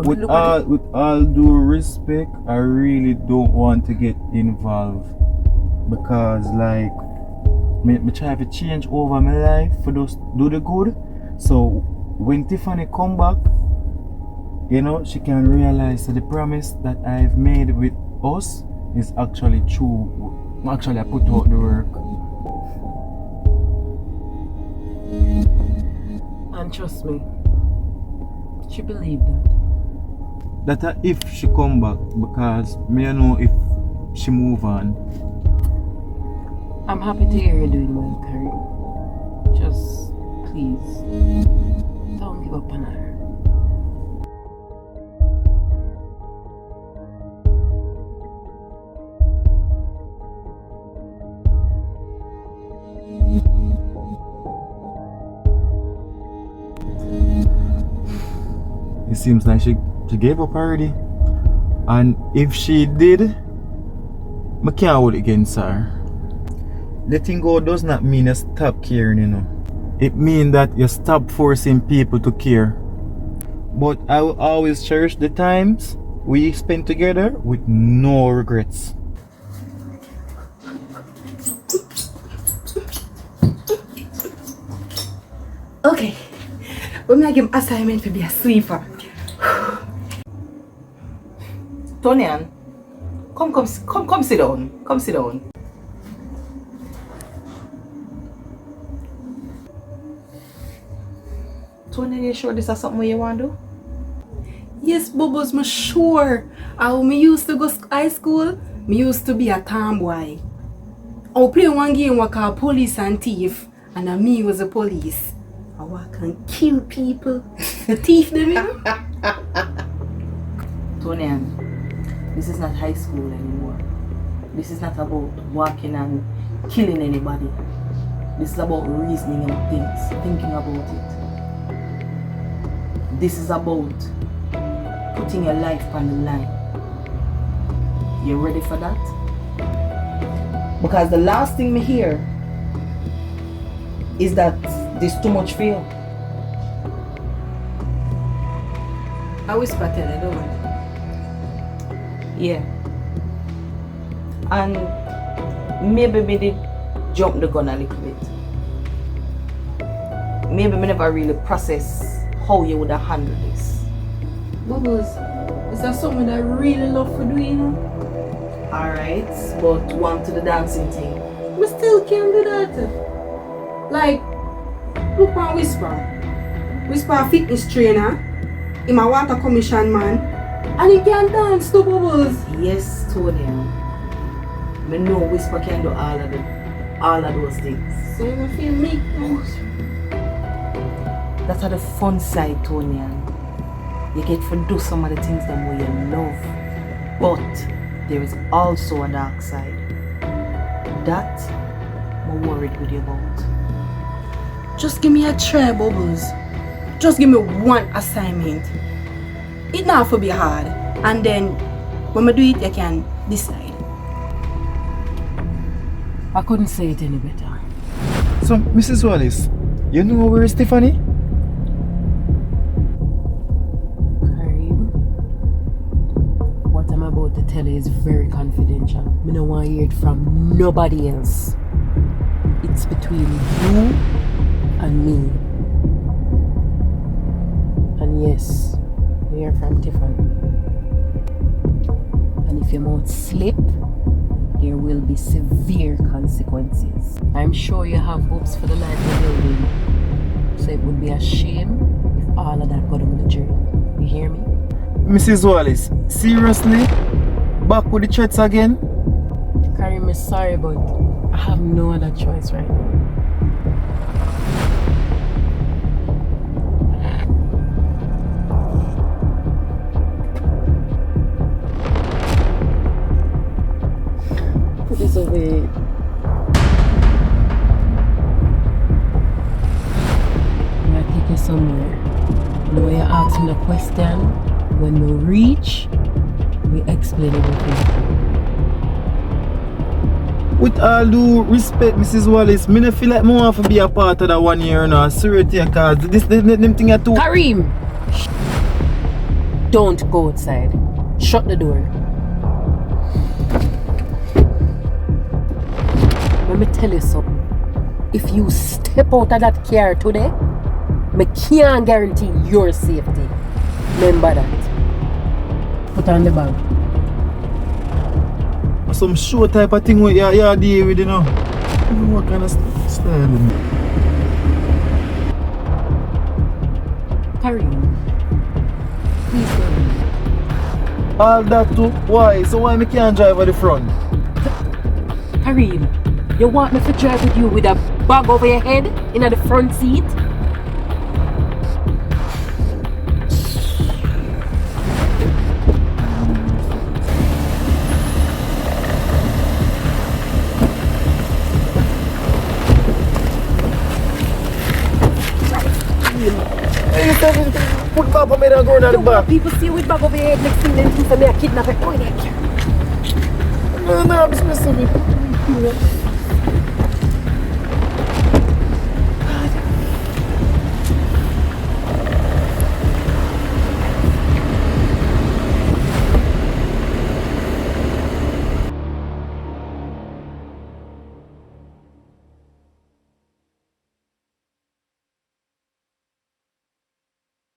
With all due respect, I really don't want to get involved because like me try to change over my life for those do the good. So when Tiffany come back, you know, she can realize that the promise that I've made with us is actually true. Actually, I put out the work. And trust me, she believed that. That if she come back, because me I know if she move on. I'm happy to hear you're doing well, Karim. Just please, don't give up on her. It seems like she gave up already. And if she did, I can't hold it against her. Letting go does not mean you stop caring, you know. It means that you stop forcing people to care. But I will always cherish the times we spent together with no regrets. Okay, we're gonna give him assignment to be a sleeper. Tonian, come sit down. Come sit down. Tony, you sure this is something you want to do? Yes, Bubbles, I'm sure. How me used to go high school, me used to be a tomboy. I'll play one game where called Police and Thief, and me was a police. I walk and kill people. The thief them, you know? Tonian, this is not high school anymore. This is not about walking and killing anybody. This is about reasoning about things, thinking about it. This is about putting your life on the line. You ready for that? Because the last thing me hear is that there's too much fear. I whisper tell her, don't worry. Yeah. And maybe me did jump the gun a little bit. Maybe me never really process how you would have handled this. Bubbles, is that something that I really love for doing, you know? Alright, but one to the dancing thing. We still can't do that. Like, look on Whisper. Whisper a fitness trainer. Him a water commission man. And he can dance to Bubbles. Yes, Tony. I know Whisper can do all of those things. So you feel me? That's the fun side, Tony. You get to do some of the things that you love. But there is also a dark side. That I'm worried with you about. Just give me a try, Bubbles. Just give me one assignment. It not for be hard. And then when I do it, you can decide. I couldn't say it any better. So, Mrs. Wallace, you know where is Tiffany? Karim, what I'm about to tell you is very confidential. I don't want to hear it from nobody else. It's between you and me. And yes, we are from Tiffany. And if your mouth slip, there will be severe consequences. I'm sure you have hopes for the life you're building. So it would be a shame if all of that got on the journey. You hear me? Mrs. Wallace, seriously? Back with the threats again? Karim, I'm sorry, but I have no other choice right now. Put this away. I'm gonna take you somewhere. The way you ask me the question, when we reach, we explain everything. With all due respect, Mrs. Wallace, I don't feel like I want to be a part of that 1 year now. Seriously, because them thing are too... Karim! Don't go outside. Shut the door. Let me tell you something. If you step out of that car today, I can't guarantee your safety. Remember that. Put on the bag. Some show type of thing with you deal with, you know. I don't know what kind of style. Karim, please go. All that too? Why? So why me can't drive at the front? Karim, you want me to drive with you with a bag over your head in the front seat? Put Papa me and go in the You back. want people see you with bag over your head next thing they think me a kidnapper? Go in there. No, I'm specific.